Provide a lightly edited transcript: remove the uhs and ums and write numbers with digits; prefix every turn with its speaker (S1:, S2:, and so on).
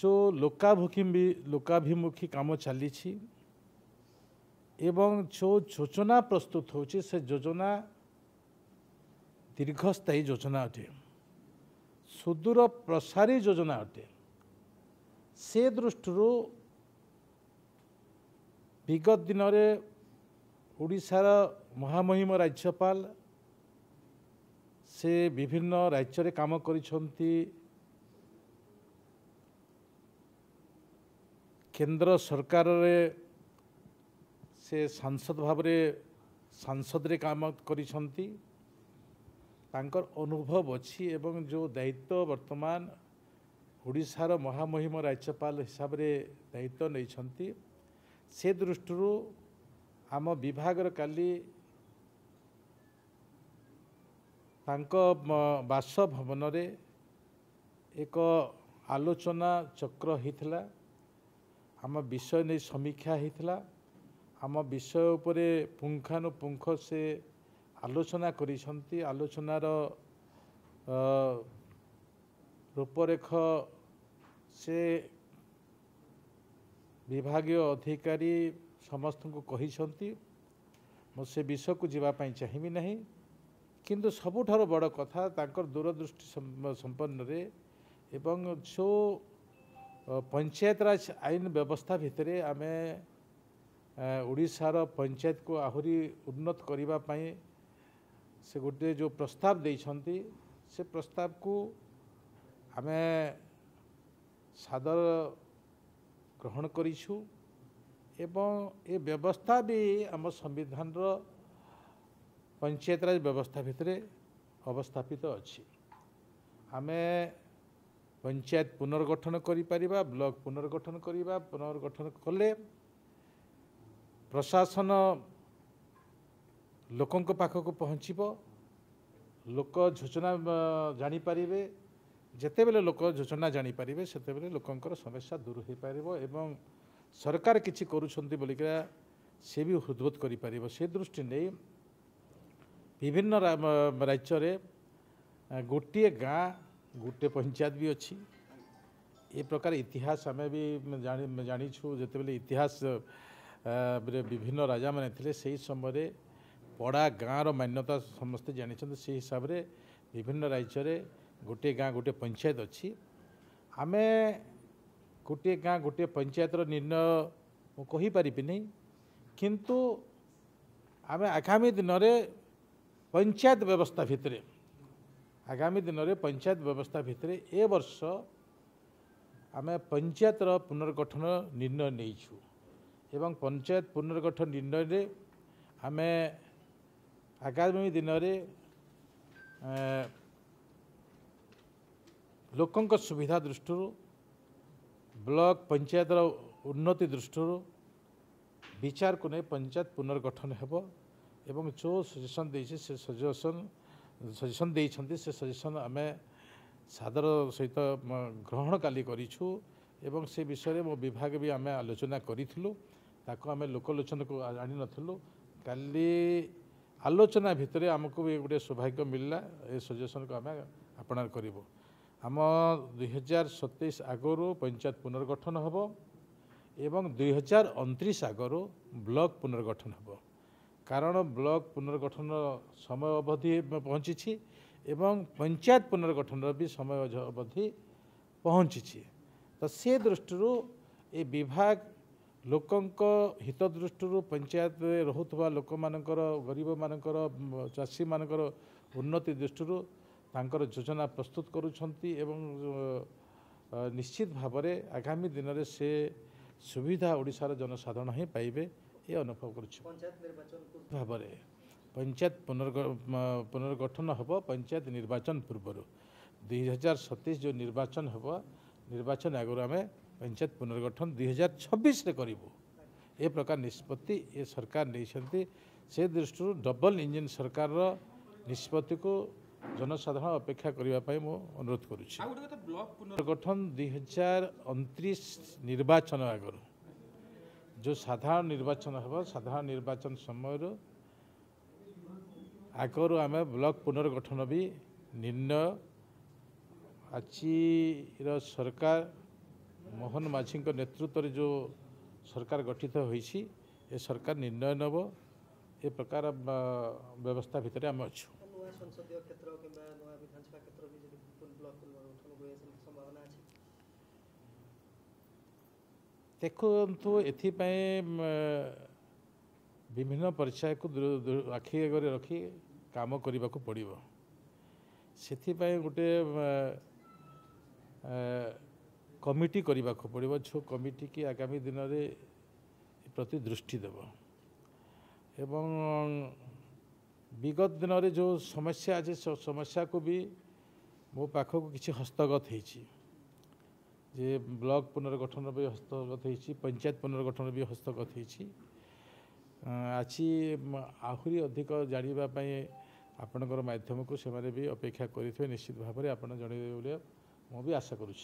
S1: जो लोकाभिमुखी काम चली एवं जो योजना प्रस्तुत होची से योजना दीर्घस्थायी योजना अटे सुदूर प्रसारी योजना अटे से दृष्टि विगत दिन में ओडिशार महामहिम राज्यपाल से विभिन्न राज्य रे काम करिसंती केंद्र सरकार रे से सांसद रे काम करिसंती तांकर अनुभव अच्छी एवं जो दायित्व वर्तमान ओडिशार महामहिम राज्यपाल हिसाब रे दायित्व नहीं से दृष्टि आम विभाग काली तांको बासभवन रे एक आलोचना चक्र होता आम विषय नहीं समीक्षा होता आम विषय उपरे पुंखानुपुंख से आलोचना करिसंती आलोचनार रूपरेख से विभागीय अधिकारी समस्त को कहिसंती मो से विषय को जीवापाई चाहिए नहीं किंतु सबुठार बड़ कथा तांकर दूरदृष्टि संपन्न रे एवं जो पंचायत राज आईन व्यवस्था भितरे आमे ओडिशार पंचायत को आहुरी उन्नत करिबा पाई से गोटे जो प्रस्ताव देइछंती से प्रस्ताव को आमे सादर ग्रहण करिछु एवं ये व्यवस्था भी आम संविधान रो पंचायत राज व्यवस्था भितरे अवस्थापित अच्छी आमे पंचायत पुनर्गठन करि परिबा ब्लॉक पुनर्गठन करिबा पुनर्गठन कले प्रशासन लोकों पाखक पहुँचब लोक योजना जानी पारिबे जेते बेले लोक योजना जानी पारिबे सेते बेले लोकंकर समस्या दूर हो पारिबो एवं सरकार किछि करूछंती बोलिका से भी हृदबोध करि पारिबो से दृष्टि नहीं विभिन्न राज्य रे गोटे गाँ गोटे पंचायत भी अच्छी ये प्रकार इतिहास आमे भी जानिछु जेते बेले इतिहास विभिन्न राजा माने थिले सेही समय पड़ा गाँव रो मान्यता समस्ते जानिछन्ते से हिसाब रे विभिन्न राज्य रे गोटे गाँ गोटे पंचायत अच्छी आमे गोटे गाँ गोटे पंचायत रो निर्णय कहि पारिबि नहीं किंतु आमे आगामी दिन में पंचायत व्यवस्था भितरे आगामी दिन में पंचायत व्यवस्था भितरे ए वर्ष आमे पंचायत रो पुनर्गठन निर्णय नहींछु एवं पंचायत पुनर्गठन निर्णय रे आमे आगामी दिन में लोकंक सुविधा दृष्टि ब्लॉक पंचायत रो उन्नति दृष्टि विचार को नहीं पंचायत पुनर्गठन हेबो एवं जो सजेसन देइछे से सजेसन देइछन्ती से सजेसन आमे सादर सहित ग्रहण काली करिछु एवं से विषय में मो विभाग भी आमे आलोचना करिथिलु ताको आमे लोकलोचन को आनी नथिलु काली आलोचना भितरे आमको भी गोटे सौभाग्य मिलला ए सजेसन को आमे अपनार करिवो आम 2027 आगरू पंचायत पुनर्गठन हेबो एवं 2029 आगरू ब्लॉक पुनर्गठन हेबो कारण ब्लॉक पुनर्गठन समय अवधि पहुँची एवं पंचायत पुनर्गठन भी समय अवधि पहुँची तो से दृष्टि ये विभाग लोकंक हित दृष्टि पंचायत रोहुतबा लोक मानकर गरीब मानकर चाषी मानकर उन्नति दृष्टि तांकर योजना प्रस्तुत करुछंती एवं निश्चित भाव में आगामी दिन में से सुविधा ओडिशार जनसाधारण ही पाइबे ये अनुभव करुछु भाव में पंचायत पुनर्गठन हम पंचायत निर्वाचन पूर्व 2027 जो निर्वाचन हम निर्वाचन आगुरी आम पंचायत पुनर्गठन 2026 रे करिवो ए प्रकार निष्पत्ति ये सरकार नहीं से दृष्टि डबल इंजिन सरकार निष्पत्ति को जनसाधारण अपेक्षा करने मो अनुरोध करुच्ची पुनर्गठन 2029 निर्वाचन आगुरी जो साधारण निर्वाचन हम साधारण निर्वाचन समय आगुरी आम ब्लॉक पुनर्गठन भी निर्णय आज सरकार मोहन माझी नेतृत्व जो सरकार गठित होइछि ए सरकार निर्णय नब ए प्रकार व्यवस्था भितर आम अच्छु।
S2: नया संसदीय क्षेत्र किंबा नया विधानसभा क्षेत्र भी जदि ब्लॉक पुनर्गठन को संभावना अछि
S1: देखु एथिपाई विभिन्न परिचय को आखि आगे रखी काम करने को पड़ो से गोटे कमिटी करने को पड़ो जो कमिटी की आगामी दिन में प्रति दृष्टि देव एवं विगत दिन में जो समस्या अच्छे समस्या को भी मो पाखक किसी हस्तगत होती जे ब्लॉक पुनर्गठन भी हस्तगत होती पंचायत पुनर्गठन भी हस्तगत होती आज आहरी अधिक जानापी आपणकर माध्यम को से भी अपेक्षा करेंगे निश्चित भाव में आप जनइबे बोली मु भी आशा करुँच।